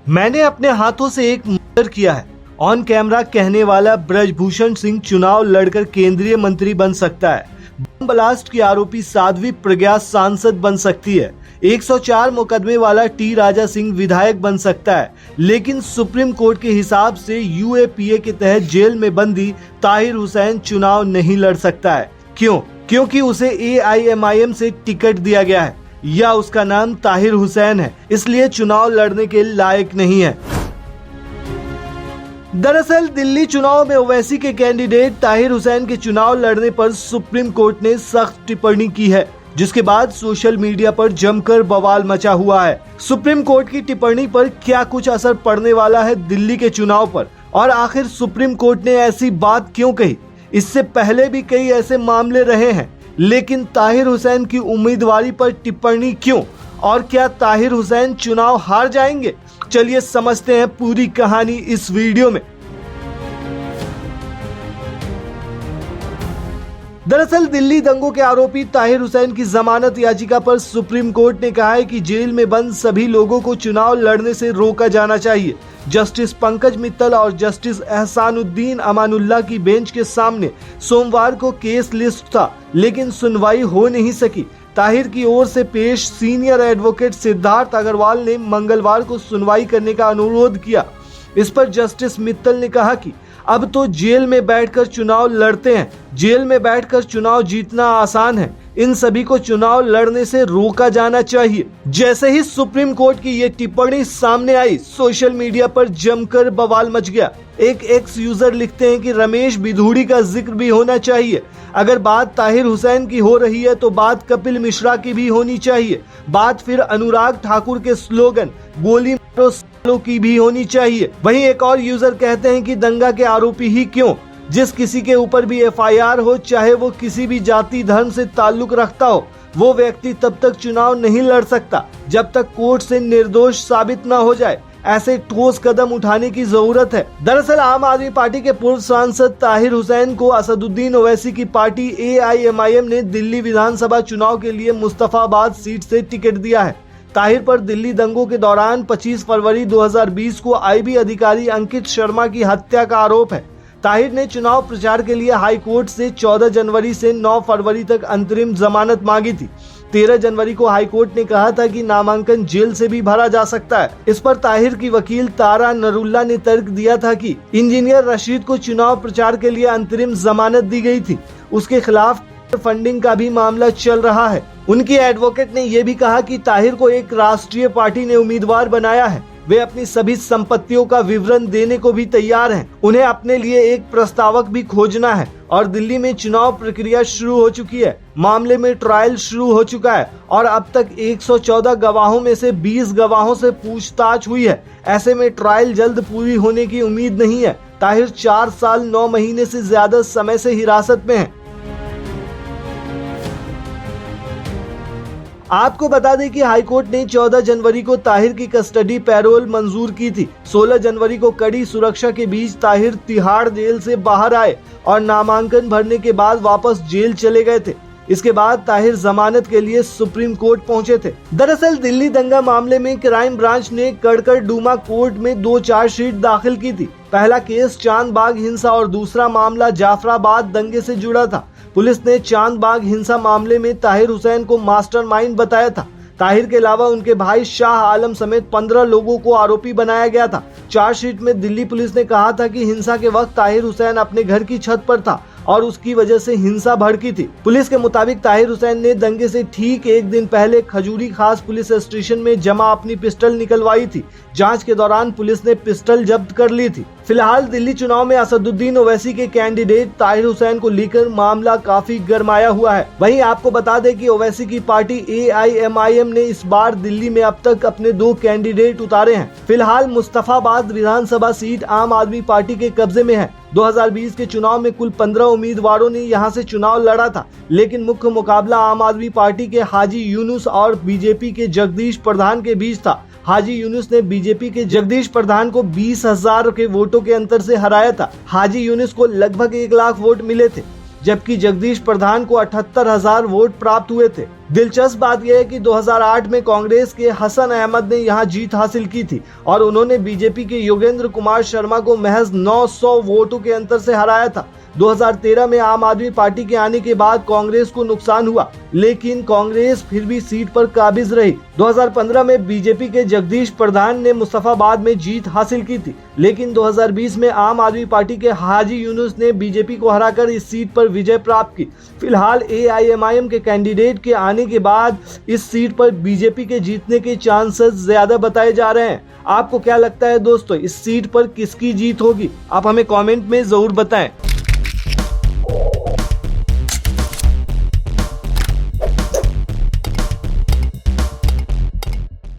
मैंने अपने हाथों से एक मर्डर किया है। ऑन कैमरा कहने वाला ब्रजभूषण सिंह चुनाव लड़कर केंद्रीय मंत्री बन सकता है। बम ब्लास्ट की आरोपी साध्वी प्रज्ञा सांसद बन सकती है। 104 मुकदमे वाला टी राजा सिंह विधायक बन सकता है। लेकिन सुप्रीम कोर्ट के हिसाब से यूएपीए के तहत जेल में बंदी ताहिर हुसैन चुनाव नहीं लड़ सकता है। क्यों? क्योंकि उसे एआईएमआईएम से टिकट दिया गया है या उसका नाम ताहिर हुसैन है, इसलिए चुनाव लड़ने के लायक नहीं है। दरअसल दिल्ली चुनाव में ओवैसी के कैंडिडेट ताहिर हुसैन के चुनाव लड़ने पर सुप्रीम कोर्ट ने सख्त टिप्पणी की है, जिसके बाद सोशल मीडिया पर जमकर बवाल मचा हुआ है। सुप्रीम कोर्ट की टिप्पणी पर क्या कुछ असर पड़ने वाला है दिल्ली के चुनाव पर, और आखिर सुप्रीम कोर्ट ने ऐसी बात क्यों कही? इससे पहले भी कई ऐसे मामले रहे हैं, लेकिन ताहिर हुसैन की उम्मीदवारी पर टिप्पणी क्यों, और क्या ताहिर हुसैन चुनाव हार जाएंगे? चलिए समझते हैं पूरी कहानी इस वीडियो में। दरअसल दिल्ली दंगों के आरोपी ताहिर हुसैन की जमानत याचिका पर सुप्रीम कोर्ट ने कहा है कि जेल में बंद सभी लोगों को चुनाव लड़ने से रोका जाना चाहिए। जस्टिस पंकज मित्तल और जस्टिस एहसानुद्दीन अमानुल्लाह की बेंच के सामने सोमवार को केस लिस्ट था, लेकिन सुनवाई हो नहीं सकी। ताहिर की ओर से पेश सीनियर एडवोकेट सिद्धार्थ अग्रवाल ने मंगलवार को सुनवाई करने का अनुरोध किया। इस पर जस्टिस मित्तल ने कहा कि अब तो जेल में बैठकर चुनाव लड़ते हैं, जेल में बैठकर चुनाव जीतना आसान है, इन सभी को चुनाव लड़ने से रोका जाना चाहिए। जैसे ही सुप्रीम कोर्ट की ये टिप्पणी सामने आई, सोशल मीडिया पर जमकर बवाल मच गया। एक एक्स यूजर लिखते हैं कि रमेश बिधूड़ी का जिक्र भी होना चाहिए। अगर बात ताहिर हुसैन की हो रही है तो बात कपिल मिश्रा की भी होनी चाहिए। बात फिर अनुराग ठाकुर के स्लोगन गोली मारो सालों की भी होनी चाहिए। वहीं एक और यूजर कहते हैं कि दंगा के आरोपी ही क्यों, जिस किसी के ऊपर भी एफआईआर हो, चाहे वो किसी भी जाति धर्म से ताल्लुक रखता हो, वो व्यक्ति तब तक चुनाव नहीं लड़ सकता जब तक कोर्ट से निर्दोष साबित न हो जाए। ऐसे ठोस कदम उठाने की जरूरत है। दरअसल आम आदमी पार्टी के पूर्व सांसद ताहिर हुसैन को असदुद्दीन ओवैसी की पार्टी एआईएमआईएम ने दिल्ली विधानसभा चुनाव के लिए मुस्तफाबाद सीट से टिकट दिया है। ताहिर पर दिल्ली दंगों के दौरान 25 फरवरी 2020 को आईबी अधिकारी अंकित शर्मा की हत्या का आरोप है। ताहिर ने चुनाव प्रचार के लिए हाई कोर्ट से 14 जनवरी से 9 फरवरी तक अंतरिम जमानत मांगी थी। 13 जनवरी को हाई कोर्ट ने कहा था कि नामांकन जेल से भी भरा जा सकता है। इस पर ताहिर की वकील तारा नरुल्ला ने तर्क दिया था कि इंजीनियर रशीद को चुनाव प्रचार के लिए अंतरिम जमानत दी गई थी, उसके खिलाफ फंडिंग का भी मामला चल रहा है। उनकी एडवोकेट ने यह भी कहा कि ताहिर को एक राष्ट्रीय पार्टी ने उम्मीदवार बनाया है, वे अपनी सभी संपत्तियों का विवरण देने को भी तैयार हैं। उन्हें अपने लिए एक प्रस्तावक भी खोजना है और दिल्ली में चुनाव प्रक्रिया शुरू हो चुकी है। मामले में ट्रायल शुरू हो चुका है और अब तक 114 गवाहों में से 20 गवाहों से पूछताछ हुई है। ऐसे में ट्रायल जल्द पूरी होने की उम्मीद नहीं है। ताहिर 4 साल 9 महीने से ज्यादा समय से हिरासत में है। आपको बता दें कि हाईकोर्ट ने 14 जनवरी को ताहिर की कस्टडी पैरोल मंजूर की थी। 16 जनवरी को कड़ी सुरक्षा के बीच ताहिर तिहाड़ जेल से बाहर आए और नामांकन भरने के बाद वापस जेल चले गए थे। इसके बाद ताहिर जमानत के लिए सुप्रीम कोर्ट पहुंचे थे। दरअसल दिल्ली दंगा मामले में क्राइम ब्रांच ने कड़कड़डूमा कोर्ट में 2 चार्जशीट दाखिल की थी। पहला केस चांदबाग हिंसा और दूसरा मामला जाफराबाद दंगे से जुड़ा था। पुलिस ने चांदबाग हिंसा मामले में ताहिर हुसैन को मास्टरमाइंड बताया था। ताहिर के अलावा उनके भाई शाह आलम समेत 15 लोगों को आरोपी बनाया गया था। चार्जशीट में दिल्ली पुलिस ने कहा था कि हिंसा के वक्त ताहिर हुसैन अपने घर की छत पर था और उसकी वजह से हिंसा भड़की थी। पुलिस के मुताबिक ताहिर हुसैन ने दंगे से ठीक एक दिन पहले खजूरी खास पुलिस स्टेशन में जमा अपनी पिस्टल निकलवाई थी। जांच के दौरान पुलिस ने पिस्टल जब्त कर ली थी। फिलहाल दिल्ली चुनाव में असदुद्दीन ओवैसी के कैंडिडेट ताहिर हुसैन को लेकर मामला काफी गरमाया हुआ है। वहीं आपको बता दें कि ओवैसी की पार्टी एआईएमआईएम ने इस बार दिल्ली में अब तक अपने 2 कैंडिडेट उतारे हैं। फिलहाल मुस्तफाबाद विधानसभा सीट आम आदमी पार्टी के कब्जे में है। 2020 के चुनाव में कुल 15 उम्मीदवारों ने यहां से चुनाव लड़ा था, लेकिन मुख्य मुकाबला आम आदमी पार्टी के हाजी यूनुस और बीजेपी के जगदीश प्रधान के बीच था। हाजी यूनुस ने बीजेपी के जगदीश प्रधान को 20,000 के वोटों के अंतर से हराया था। हाजी यूनुस को लगभग 1 लाख वोट मिले थे, जबकि जगदीश प्रधान को 78,000 वोट प्राप्त हुए थे। दिलचस्प बात यह है कि 2008 में कांग्रेस के हसन अहमद ने यहां जीत हासिल की थी और उन्होंने बीजेपी के योगेंद्र कुमार शर्मा को महज 900 वोटों के अंतर से हराया था। 2013 में आम आदमी पार्टी के आने के बाद कांग्रेस को नुकसान हुआ, लेकिन कांग्रेस फिर भी सीट पर काबिज रही। 2015 में बीजेपी के जगदीश प्रधान ने मुस्तफाबाद में जीत हासिल की थी, लेकिन 2020 में आम आदमी पार्टी के हाजी यूनुस ने बीजेपी को हराकर इस सीट पर विजय प्राप्त की। फिलहाल एआईएमआईएम के कैंडिडेट के आने के बाद इस सीट पर बीजेपी के जीतने के चांसेस ज्यादा बताए जा रहे हैं। आपको क्या लगता है दोस्तों, इस सीट पर किसकी जीत होगी? आप हमें कमेंट में जरूर बताएं।